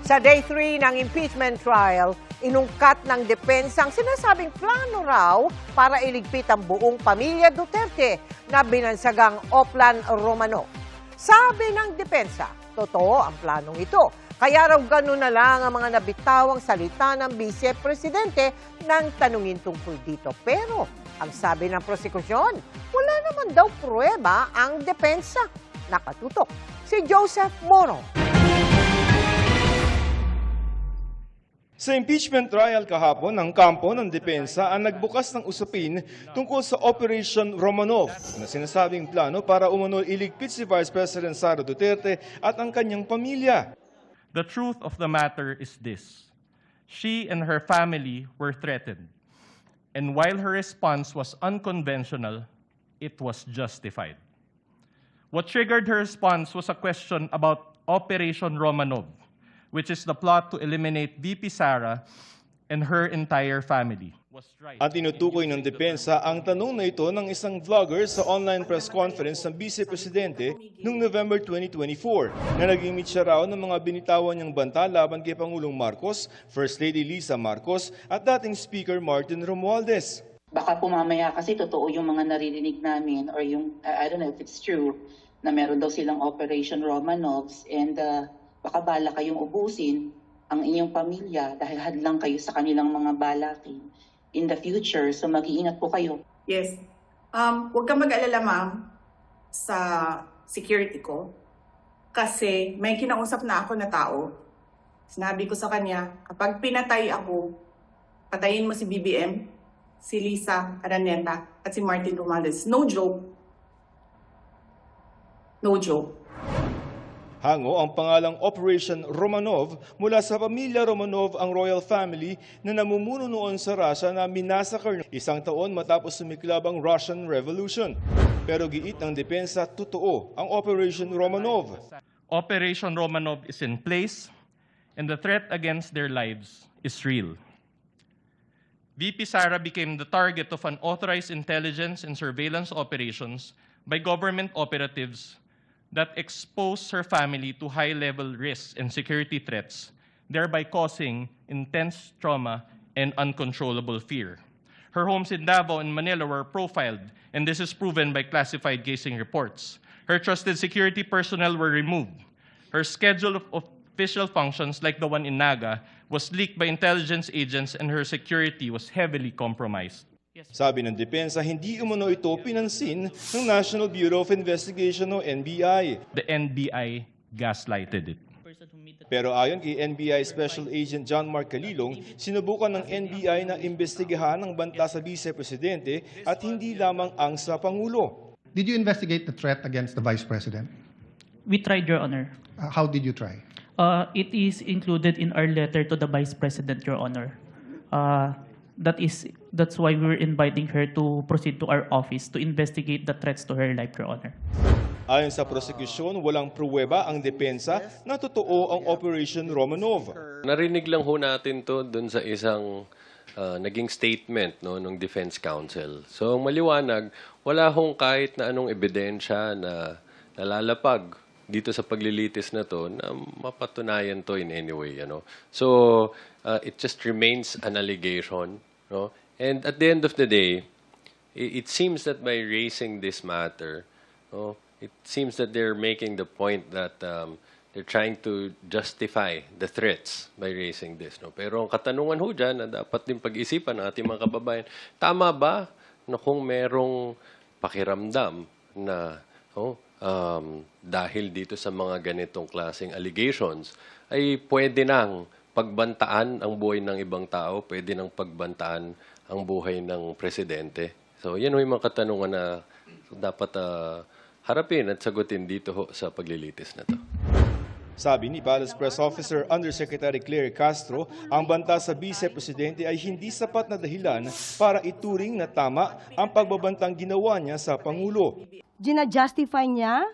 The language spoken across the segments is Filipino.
Sa day 3 ng impeachment trial, inungkat ng depensa ang sinasabing plano raw para iligpit ang buong pamilya Duterte na binansagang Oplan Romanov. Sabi ng depensa, totoo ang planong ito. Kaya raw ganun na lang ang mga nabitawang salita ng Vice-Presidente nang tanungin tungkol dito. Pero ang sabi ng prosekusyon, wala naman daw pruweba ang depensa. Nakatutok si Joseph Moro. Sa impeachment trial kahapon, ang kampo ng depensa ang nagbukas ng usapin tungkol sa Operation Romanov na sinasabing plano para umano iligpit si Vice President Sara Duterte at ang kanyang pamilya. The truth of the matter is this. She and her family were threatened. And while her response was unconventional, it was justified. What triggered her response was a question about Operation Romanov, which is the plot to eliminate VP Sara and her entire family. At tinutukoy ng depensa ang tanong na ito ng isang vlogger sa online press conference ng Vice-Presidente noong November 2024 na naging meet siya raw ng mga binitawan niyang banta laban kay Pangulong Marcos, First Lady Lisa Marcos at dating Speaker Martin Romualdez. Baka po mamaya kasi totoo yung mga naririnig namin or yung, I don't know if it's true, na meron daw silang Operation Romanovs and baka bala kayong ubusin ang inyong pamilya dahil hadlang kayo sa kanilang mga balakin in the future. So mag-iingat po kayo. Yes. Huwag kang mag-alala, ma'am, sa security ko. Kasi may kinausap na ako na tao. Sinabi ko sa kanya, kapag pinatay ako, patayin mo si BBM, si Lisa Araneta, at si Martin Romualdez. No joke. No joke. Hango ang pangalang Operation Romanov mula sa pamilya Romanov ang royal family na namumuno noon sa Russia na minasakar isang taon matapos sumiklab ang Russian Revolution. Pero giit ng depensa, totoo ang Operation Romanov. Operation Romanov is in place and the threat against their lives is real. VP Sara became the target of unauthorized intelligence and surveillance operations by government operatives that exposed her family to high-level risks and security threats, thereby causing intense trauma and uncontrollable fear. Her homes in Davao and Manila were profiled, and this is proven by classified casing reports. Her trusted security personnel were removed. Her schedule of official functions, like the one in Naga, was leaked by intelligence agents, and her security was heavily compromised. Sabi ng depensa, hindi umano ito pinansin ng National Bureau of Investigation o NBI. The NBI gaslighted it. Pero ayon kay NBI Special Agent John Mark Calilong, sinubukan ng NBI na imbestigahan ang banta sa Vice-Presidente at hindi lamang ang sa Pangulo. Did you investigate the threat against the Vice President? We tried, Your Honor. How did you try? It is included in our letter to the Vice President, Your Honor. That's why we're inviting her to proceed to our office to investigate the threats to her life, Your Honor. Ayon sa prosekusyon, walang pruweba ang depensa na totoo ang Operation Romanov. Narinig lang ho natin to dun sa isang naging statement ng Defense Counsel. So maliwanag, wala hong kahit na anong ebidensya na nalalapag dito sa paglilitis na to na mapatunayan to in any way. So it just remains an allegation. And at the end of the day, it seems that by raising this matter, it seems that they're making the point that they're trying to justify the threats by raising this. Pero ang katanungan ho dyan na dapat din pag-isipan ng ating mga kababayan, tama ba na kung merong pakiramdam na dahil dito sa mga ganitong klaseng allegations, ay pwede nang pagbantaan ang buhay ng ibang tao, pwede nang pagbantaan ang buhay ng presidente. So yan ho yung mga katanungan na dapat harapin at sagutin dito ho sa paglilitis na to. Sabi ni Palace Press Officer Undersecretary Claire Castro, ang banta sa Vice-Presidente ay hindi sapat na dahilan para ituring na tama ang pagbabantang ginawa niya sa Pangulo. Gina-justify niya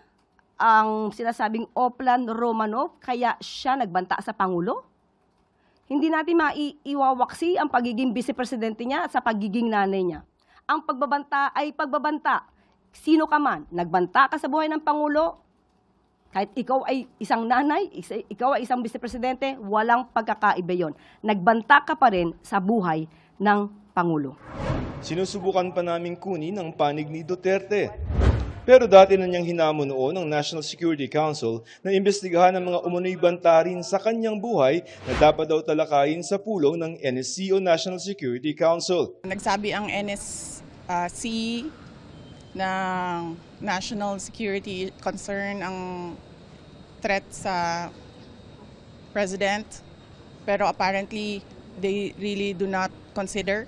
ang sinasabing Oplan Romanov kaya siya nagbanta sa Pangulo? Hindi natin maiiwawaksi ang pagiging vice-presidente niya sa pagiging nanay niya. Ang pagbabanta ay pagbabanta. Sino ka man, nagbanta ka sa buhay ng Pangulo, Kahit ikaw ay isang nanay, ikaw ay isang vice presidente, walang pagkakaiba yon. Nagbanta ka pa rin sa buhay ng Pangulo. Sinusubukan pa naming kunin ang panig ni Duterte. Pero dati na niyang hinamon noon ng National Security Council na imbestigahan ang mga umunoy banta rin sa kanyang buhay na dapat daw talakayin sa pulong ng NSC o National Security Council. Nagsabi ang NSC ng national security concern ang threat sa president, pero apparently they really do not consider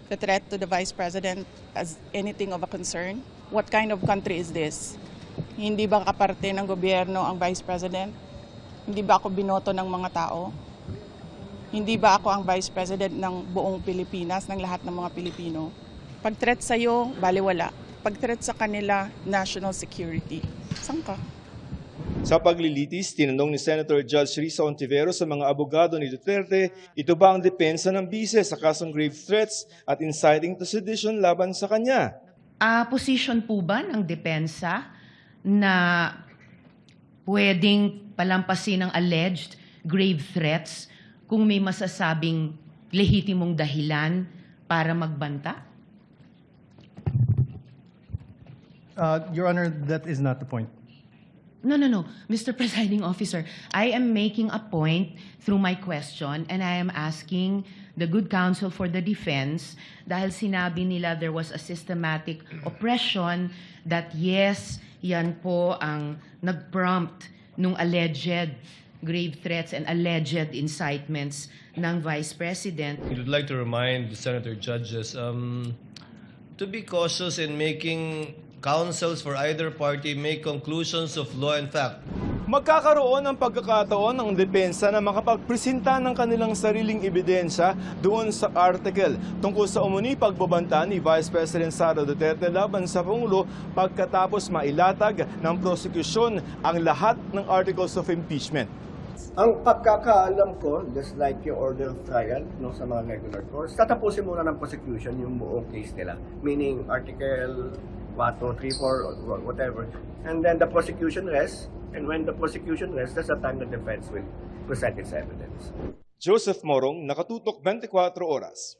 the threat to the vice president as anything of a concern. What kind of country is this? Hindi ba kaparte ng gobyerno ang vice president? Hindi ba ako binoto ng mga tao? Hindi ba ako ang vice president ng buong Pilipinas, ng lahat ng mga Pilipino? Pag threat sa'yo, baliwala. Pag threat sa kanila, national security. Saan ka? Sa paglilitis, tinanong ni Senator Judge Risa Ontiveros sa mga abogado ni Duterte, ito ba ang depensa ng bise sa kasong grave threats at inciting to sedition laban sa kanya? Position po ba ng depensa na pwedeng palampasin ng alleged grave threats kung may masasabing lehitimong dahilan para magbanta? Your Honor, that is not the point. No. Mr. Presiding Officer, I am making a point through my question and I am asking the good counsel for the defense dahil sinabi nila there was a systematic oppression that yes, yan po ang nag-prompt nung alleged grave threats and alleged incitements ng Vice President. We would like to remind the senator judges to be cautious in making counsels for either party make conclusions of law and fact. Magkakaroon ng pagkakataon ng depensa na makapagpresenta ng kanilang sariling ebidensya doon sa article tungkol sa umuni pagbabanta ni Vice President Sara Duterte laban sa Pangulo pagkatapos mailatag ng prosekusyon ang lahat ng articles of impeachment. Ang pagkakaalam ko, just like yung order of trial no, sa mga regular courts, tatapusin muna ng prosecution yung buong case nila. Meaning Article 1, 2, 3, 4, or whatever. And then the prosecution rests, and when the prosecution rests, that's the time the defense will present its evidence. Joseph Morong, Nakatutok 24 Oras.